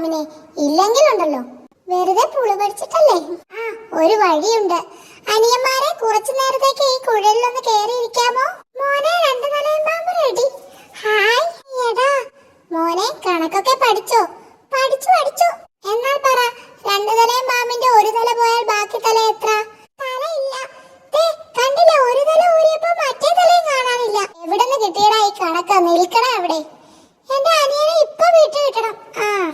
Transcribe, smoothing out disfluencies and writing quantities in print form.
മാമിനെ, ഇല്ലെങ്കിലുണ്ടല്ലോ വെറുതെ പുളു പഠിച്ചിട്ടല്ലേ. ആ ഒരു വഴിയുണ്ട്. അനിയന്മാരെ കുറച്ചു നേരത്തേക്ക് ഈ കുഴലിലൊന്ന് കേറിയിരിക്കാമോ? മോനെ, രണ്ടു തലയും പാമ്പ് റെഡി. ഹായ്. എടാ മോനെ, കണക്കൊക്കെ പഠിച്ചോ? പഠിച്ചു. എന്നാൽ പറ, രണ്ടു തലയും പാമ്പിന്റെ ഒരു തല പോയാൽ ബാക്കി തല എത്ര? തലയില്ല. കണ്ടില്ല, ഒരു തല ഊരിയപ്പോ മറ്റേ തലയും കാണാനില്ല. എവിടെന്ന് കിട്ടിയടാ ഈ കണക്ക്? നിൽക്കണേ അവിടെ.